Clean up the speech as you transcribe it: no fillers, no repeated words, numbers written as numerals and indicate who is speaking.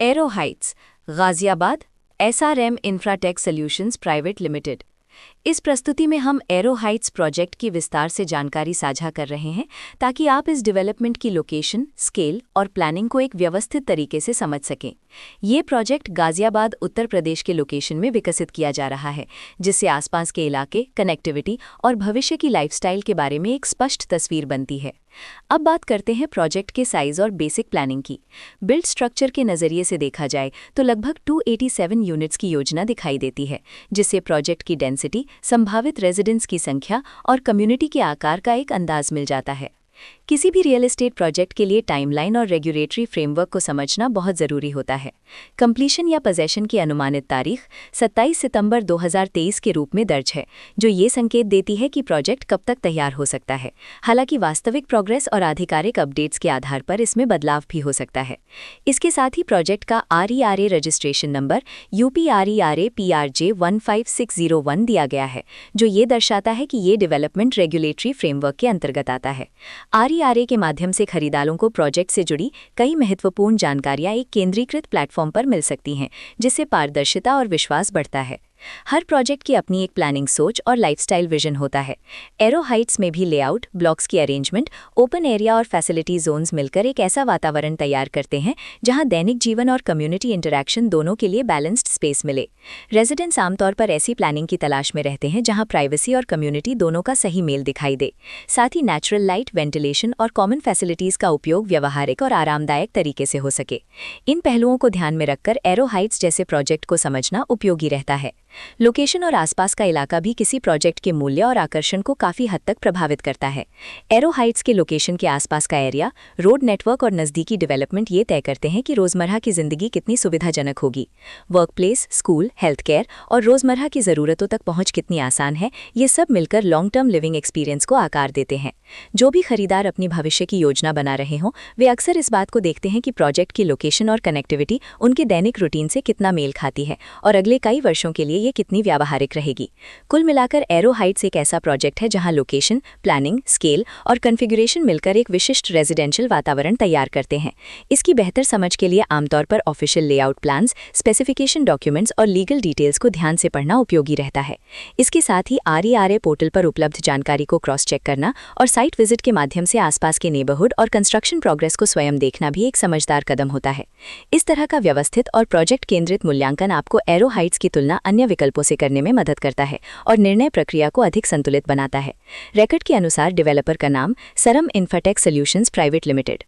Speaker 1: Arrow Heights, Ghaziabad, SRM Infratech solutions private limited. इस प्रस्तुति में हम एरो हाइट्स प्रोजेक्ट की विस्तार से जानकारी साझा कर रहे हैं ताकि आप इस डेवलपमेंट की लोकेशन, स्केल और प्लानिंग को एक व्यवस्थित तरीके से समझ सकें। ये प्रोजेक्ट गाजियाबाद, उत्तर प्रदेश के लोकेशन में विकसित किया जा रहा है, जिससे आसपास के इलाके, कनेक्टिविटी और भविष्य की लाइफस्टाइल के बारे में एक स्पष्ट तस्वीर बनती है। अब बात करते हैं प्रोजेक्ट के साइज और बेसिक प्लानिंग की। बिल्ड स्ट्रक्चर के नज़रिए से देखा जाए तो लगभग 287 यूनिट्स की योजना दिखाई देती है, जिससे प्रोजेक्ट की डेंसिटी, संभावित रेजिडेंट्स की संख्या और कम्युनिटी के आकार का एक अंदाज मिल जाता है। किसी भी रियल एस्टेट प्रोजेक्ट के लिए टाइमलाइन और रेगुलेटरी फ्रेमवर्क को समझना बहुत ज़रूरी होता है। कंप्लीशन या पोजेशन की अनुमानित तारीख 27 सितंबर 2023 के रूप में दर्ज है, जो ये संकेत देती है कि प्रोजेक्ट कब तक तैयार हो सकता है। हालांकि वास्तविक प्रोग्रेस और आधिकारिक अपडेट्स के आधार पर इसमें बदलाव भी हो सकता है। इसके साथ ही प्रोजेक्ट का RERA registration number UPRERA PRJ 15601 दिया गया है, जो ये दर्शाता है कि ये डेवलपमेंट रेगुलेटरी फ्रेमवर्क के अंतर्गत आता है। RERA के माध्यम से खरीदारों को प्रोजेक्ट से जुड़ी कई महत्वपूर्ण जानकारियां एक केंद्रीकृत प्लेटफॉर्म पर मिल सकती हैं, जिससे पारदर्शिता और विश्वास बढ़ता है। हर प्रोजेक्ट की अपनी एक प्लानिंग सोच और लाइफस्टाइल विजन होता है। एरो हाइट्स में भी लेआउट, ब्लॉक्स की अरेंजमेंट, ओपन एरिया और फैसिलिटी जोन्स मिलकर एक ऐसा वातावरण तैयार करते हैं जहां दैनिक जीवन और कम्युनिटी इंटरैक्शन दोनों के लिए बैलेंस्ड स्पेस मिले। रेजिडेंट्स आमतौर पर ऐसी प्लानिंग की तलाश में रहते हैं जहां प्राइवेसी और कम्युनिटी दोनों का सही मेल दिखाई दे। साथ ही नेचुरल लाइट, वेंटिलेशन और कॉमन फैसिलिटीज़ का उपयोग व्यवहारिक और आरामदायक तरीके से हो सके। इन पहलुओं को ध्यान में रखकर एरो हाइट्स जैसे प्रोजेक्ट को समझना उपयोगी रहता है। लोकेशन और आसपास का इलाका भी किसी प्रोजेक्ट के मूल्य और आकर्षण को काफ़ी हद तक प्रभावित करता है। एरो हाइट्स के लोकेशन के आसपास का एरिया, रोड नेटवर्क और नज़दीकी डेवलपमेंट ये तय करते हैं कि रोज़मर्रा की ज़िंदगी कितनी सुविधाजनक होगी। Work place, school, health care और रोज़मर्रा की ज़रूरतों तक पहुँच कितनी आसान है, ये सब मिलकर लॉन्ग टर्म लिविंग एक्सपीरियंस को आकार देते हैं। जो भी खरीदार अपनी भविष्य की योजना बना रहे हों, वे अक्सर इस बात को देखते हैं कि प्रोजेक्ट की लोकेशन और कनेक्टिविटी उनके दैनिक रूटीन से कितना मेल खाती है और अगले कई वर्षों के लिए ये कितनी व्यावहारिक रहेगी। कुल मिलाकर एरो हाइट्स एक ऐसा प्रोजेक्ट है जहां लोकेशन, प्लानिंग, स्केल और कॉन्फ़िगरेशन मिलकर एक विशिष्ट रेजिडेंशियल वातावरण तैयार करते हैं। इसकी बेहतर समझ के लिए आमतौर पर official layout plans, specification documents और लीगल डिटेल्स को ध्यान से पढ़ना उपयोगी रहता है। इसके साथ ही RERA पोर्टल पर उपलब्ध जानकारी को क्रॉस चेक करना और साइट विजिट के माध्यम से आसपास के नेबरहुड और कंस्ट्रक्शन प्रोग्रेस को स्वयं देखना भी एक समझदार कदम होता है। इस तरह का व्यवस्थित और प्रोजेक्ट केंद्रित मूल्यांकन आपको एरो हाइट्स की तुलना अन्य विकल्पों से करने में मदद करता है और निर्णय प्रक्रिया को अधिक संतुलित बनाता है। रिकॉर्ड के अनुसार डेवलपर का नाम सरम इंफ्राटेक सॉल्यूशंस प्राइवेट लिमिटेड।